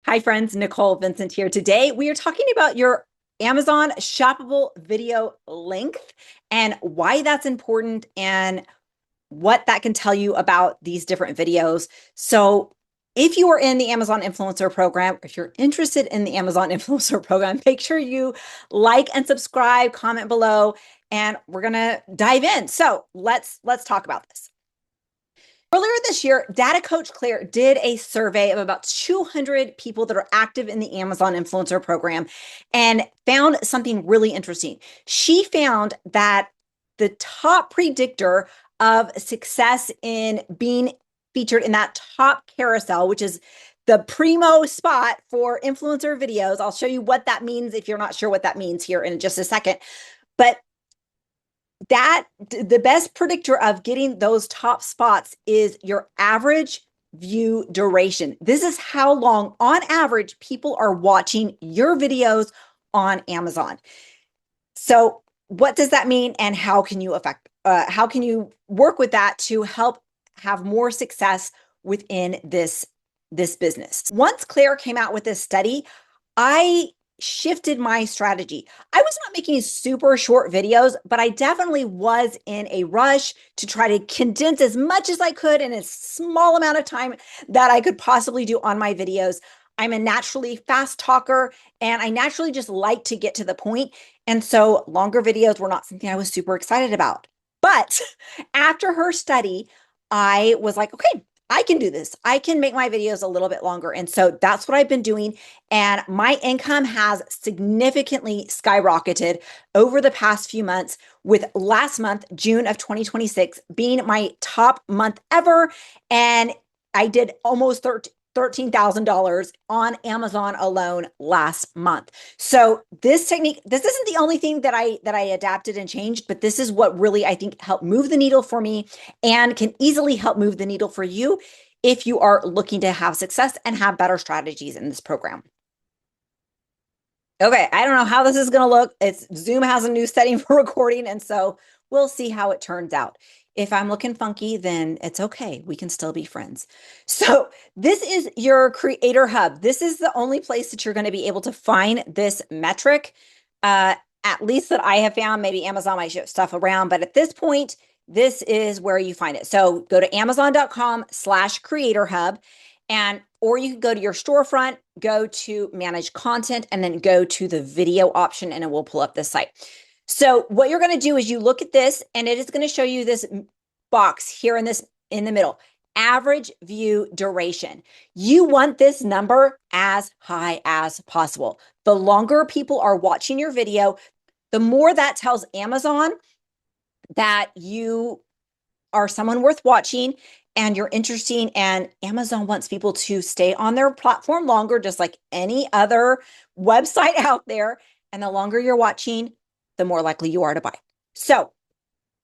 Hi, friends. Nicole Vincent here. Today, we are talking about your Amazon shoppable video length and why that's important and what that can tell you about these different videos. So, if you are in the Amazon Influencer Program, if you're interested in the Amazon Influencer Program, make sure you like and subscribe, comment below, and we're gonna dive in. So, let's talk about this. Earlier this year, Data Coach Claire did a survey of about 200 people that are active in the Amazon Influencer Program and found something really interesting. She found that the top predictor of success in being featured in that top carousel, which is the primo spot for influencer videos. I'll show you what that means if you're not sure what that means here in just a second. But that the best predictor of getting those top spots is your average view duration. This is how long on average people are watching your videos on Amazon. So what does that mean and how can you how can you work with that to help have more success within this business? Once Claire came out with this study, I shifted my strategy. I was not making super short videos, but I definitely was in a rush to try to condense as much as I could in a small amount of time that I could possibly do on my videos. I'm a naturally fast talker and I naturally just like to get to the point. And so longer videos were not something I was super excited about. But after her study, I was like, okay, I can do this. I can make my videos a little bit longer. And so that's what I've been doing. And my income has significantly skyrocketed over the past few months, with last month, June of 2026, being my top month ever. And I did almost $13,000 on Amazon alone last month. So this technique, this isn't the only thing that I adapted and changed, but this is what really I think helped move the needle for me and can easily help move the needle for you if you are looking to have success and have better strategies in this program. Okay, I don't know how this is going to look. Zoom has a new setting for recording, and so we'll see how it turns out. If I'm looking funky, then it's okay. We can still be friends. So this is your creator hub. This is the only place that you're going to be able to find this metric, at least that I have found. Maybe Amazon might shift stuff around, but at this point, this is where you find it. So go to amazon.com/creator hub, or you can go to your storefront, go to manage content, and then go to the video option, and it will pull up this site. So what you're going to do is you look at this, and it is going to show you this box here in the middle, average view duration. You want this number as high as possible. The longer people are watching your video, the more that tells Amazon that you are someone worth watching and you're interesting, and Amazon wants people to stay on their platform longer, just like any other website out there. And the longer you're watching, the more likely you are to buy. So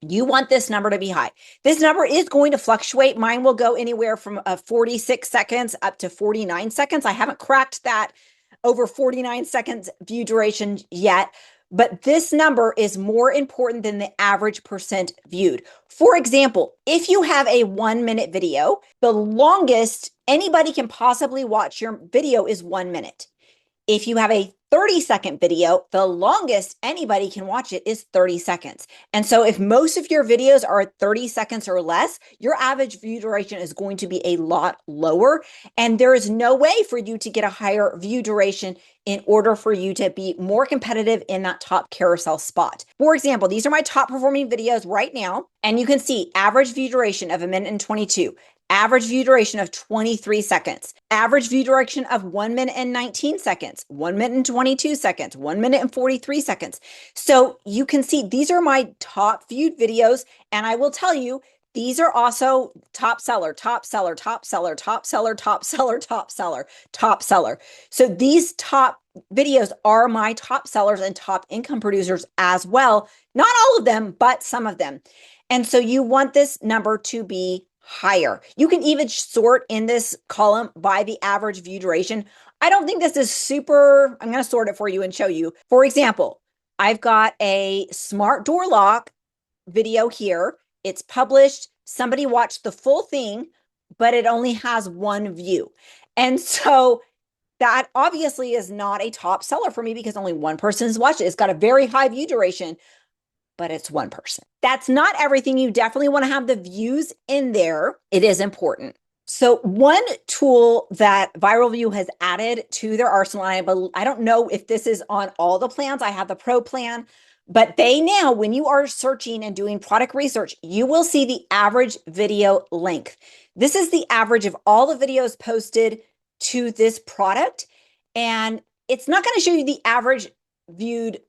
you want this number to be high. This number is going to fluctuate. Mine will go anywhere from 46 seconds up to 49 seconds. I haven't cracked that over 49 seconds view duration yet, but this number is more important than the average percent viewed. For example, if you have a 1-minute video, the longest anybody can possibly watch your video is 1 minute. If you have a 30-second video, the longest anybody can watch it is 30 seconds. And so if most of your videos are 30 seconds or less, your average view duration is going to be a lot lower. And there is no way for you to get a higher view duration in order for you to be more competitive in that top carousel spot. For example, these are my top performing videos right now. And you can see average view duration of 1:22. Average view duration of 23 seconds, average view duration of 1 minute and 19 seconds, 1 minute and 22 seconds, 1 minute and 43 seconds. So you can see these are my top viewed videos. And I will tell you, these are also top seller, top seller, top seller, top seller, top seller, top seller, top seller. So these top videos are my top sellers and top income producers as well. Not all of them, but some of them. And so you want this number to be higher. You can even sort in this column by the average view duration. I don't think this is super, I'm going to sort it for you and show you. For example, I've got a smart door lock video here. It's published. Somebody watched the full thing, but it only has one view. And so that obviously is not a top seller for me because only one person has watched it. It's got a very high view duration, but it's one person. That's not everything. You definitely want to have the views in there. It is important. So one tool that Viral View has added to their arsenal, I don't know if this is on all the plans. I have the pro plan, but they now, when you are searching and doing product research, you will see the average video length. This is the average of all the videos posted to this product. And it's not going to show you the average viewed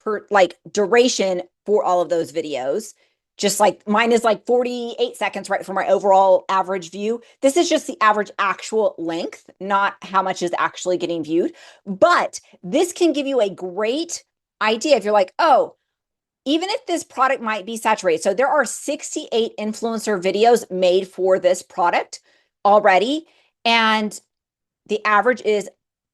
per like duration for all of those videos. Just like mine is like 48 seconds, right, for my overall average view. This is just the average actual length, not how much is actually getting viewed. But this can give you a great idea if you're like, oh, even if this product might be saturated. So there are 68 influencer videos made for this product already. And the average is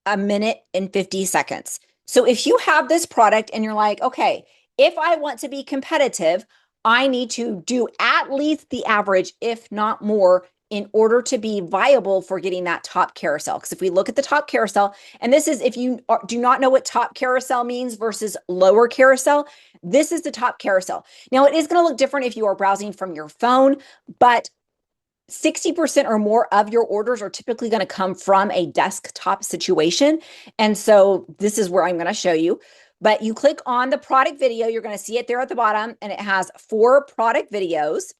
a minute and 50 seconds. So if you have this product and you're like, okay, if I want to be competitive, I need to do at least the average, if not more, in order to be viable for getting that top carousel. Because if we look at the top carousel, and this is if you do not know what top carousel means versus lower carousel, this is the top carousel. Now, it is going to look different if you are browsing from your phone, but 60% or more of your orders are typically going to come from a desktop situation. And so this is where I'm going to show you. But you click on the product video, you're going to see it there at the bottom, and it has 4 product videos.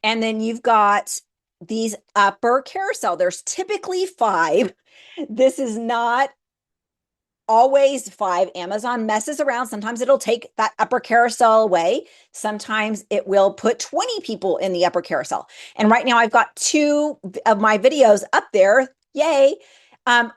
And then you've got these upper carousel. There's typically 5. This is not always 5. Amazon messes around. Sometimes it'll take that upper carousel away. Sometimes it will put 20 people in the upper carousel. And right now I've got 2 of my videos up there. Yay.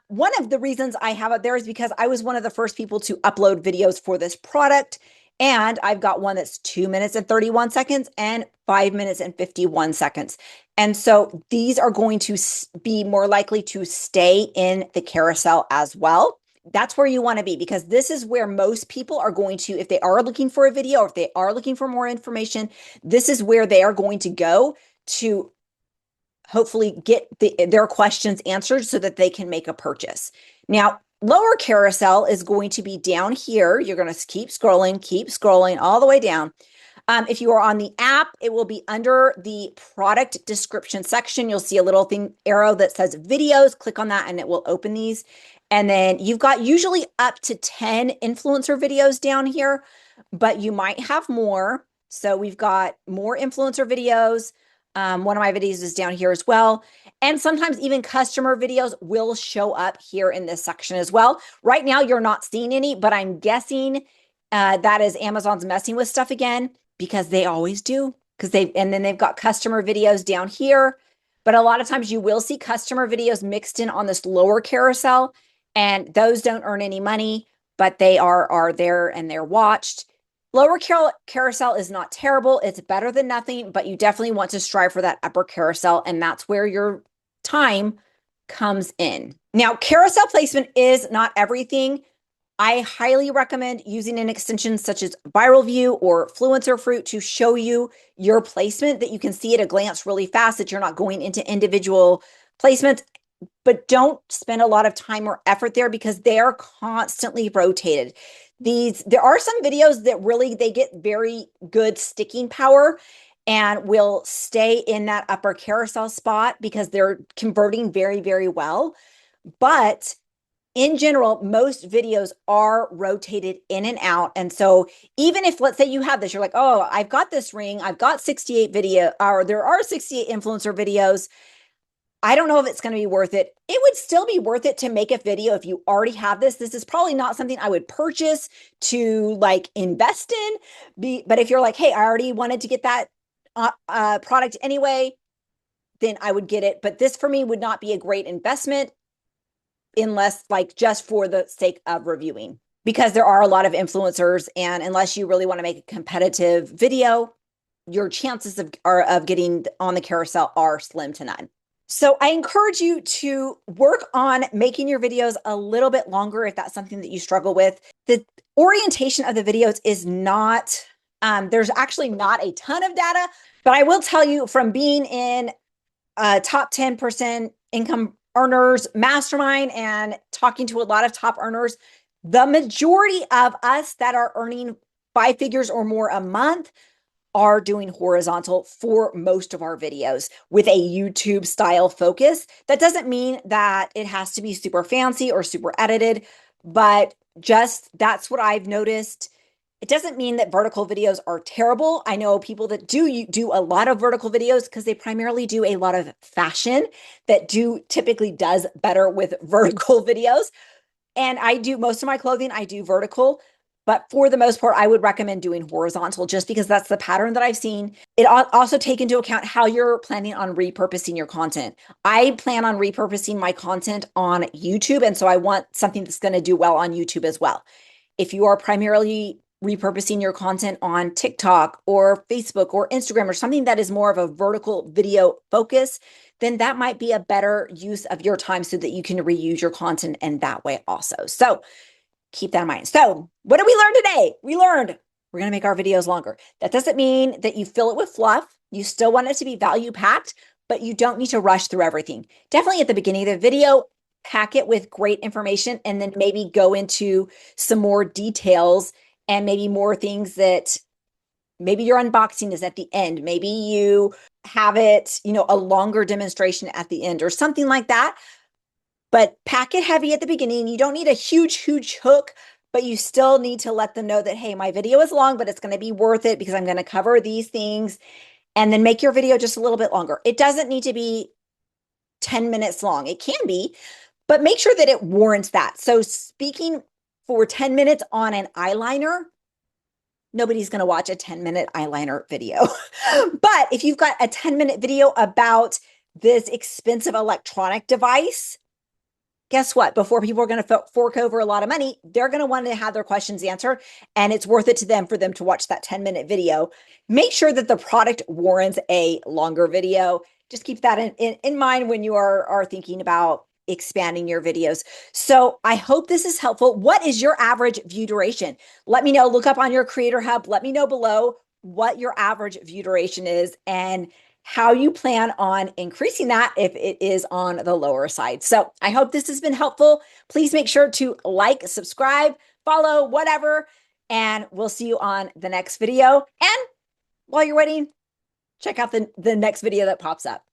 One of the reasons I have it there is because I was one of the first people to upload videos for this product. And I've got one that's 2 minutes and 31 seconds and 5 minutes and 51 seconds. And so these are going to be more likely to stay in the carousel as well. That's where you want to be, because this is where most people are going to, if they are looking for a video or if they are looking for more information, this is where they are going to go to hopefully get their questions answered so that they can make a purchase. Now, lower carousel is going to be down here. You're going to keep scrolling all the way down. If you are on the app, it will be under the product description section. You'll see a little arrow that says videos. Click on that and it will open these. And then you've got usually up to 10 influencer videos down here, but you might have more. So we've got more influencer videos. One of my videos is down here as well. And sometimes even customer videos will show up here in this section as well. Right now, you're not seeing any, but I'm guessing that is Amazon's messing with stuff again, because they always do. And then they've got customer videos down here. But a lot of times you will see customer videos mixed in on this lower carousel, and those don't earn any money, but they are there and they're watched. Lower carousel is not terrible. It's better than nothing, but you definitely want to strive for that upper carousel, and that's where your time comes in. Now, carousel placement is not everything. I highly recommend using an extension such as Viral View or Fluencer Fruit to show you your placement, that you can see at a glance really fast, that you're not going into individual placements. But don't spend a lot of time or effort there, because they are constantly rotated. There are some videos that really, they get very good sticking power and will stay in that upper carousel spot because they're converting very, very well. But in general, most videos are rotated in and out. And so even if, let's say you have this, you're like, oh, I've got this ring, I've got 68 video, or there are 68 influencer videos, I don't know if it's going to be worth it. It would still be worth it to make a video if you already have this. This is probably not something I would purchase to like invest in. But if you're like, hey, I already wanted to get that product anyway, then I would get it. But this for me would not be a great investment unless like just for the sake of reviewing, because there are a lot of influencers. And unless you really want to make a competitive video, your chances of getting on the carousel are slim to none. So I encourage you to work on making your videos a little bit longer if that's something that you struggle with. The orientation of the videos is not, there's actually not a ton of data, but I will tell you from being in top 10% income earners mastermind and talking to a lot of top earners, the majority of us that are earning 5 figures or more a month are doing horizontal for most of our videos with a YouTube style focus. That doesn't mean that it has to be super fancy or super edited, but just that's what I've noticed. It doesn't mean that vertical videos are terrible. I know people that do a lot of vertical videos because they primarily do a lot of fashion that typically does better with vertical videos. And I do most of my clothing, I do vertical, but for the most part, I would recommend doing horizontal just because that's the pattern that I've seen. It also take into account how you're planning on repurposing your content. I plan on repurposing my content on YouTube, and so I want something that's going to do well on YouTube as well. If you are primarily repurposing your content on TikTok or Facebook or Instagram or something that is more of a vertical video focus, then that might be a better use of your time so that you can reuse your content in that way also. So keep that in mind. So what did we learn today? We learned we're going to make our videos longer. That doesn't mean that you fill it with fluff. You still want it to be value packed, but you don't need to rush through everything. Definitely at the beginning of the video, pack it with great information and then maybe go into some more details and maybe more things that maybe your unboxing is at the end. Maybe you have it, a longer demonstration at the end or something like that. But pack it heavy at the beginning. You don't need a huge, huge hook, but you still need to let them know that, hey, my video is long, but it's going to be worth it because I'm going to cover these things. And then make your video just a little bit longer. It doesn't need to be 10 minutes long. It can be, but make sure that it warrants that. So speaking for 10 minutes on an eyeliner, nobody's going to watch a 10-minute eyeliner video. But if you've got a 10-minute video about this expensive electronic device, guess what? Before people are going to fork over a lot of money, they're going to want to have their questions answered, and it's worth it to them for them to watch that 10-minute video. Make sure that the product warrants a longer video. Just keep that in mind when you are thinking about expanding your videos. So I hope this is helpful. What is your average view duration? Let me know. Look up on your Creator Hub. Let me know below what your average view duration is and how you plan on increasing that if it is on the lower side. So I hope this has been helpful. Please make sure to like, subscribe, follow, whatever, and we'll see you on the next video. And while you're waiting, check out the next video that pops up.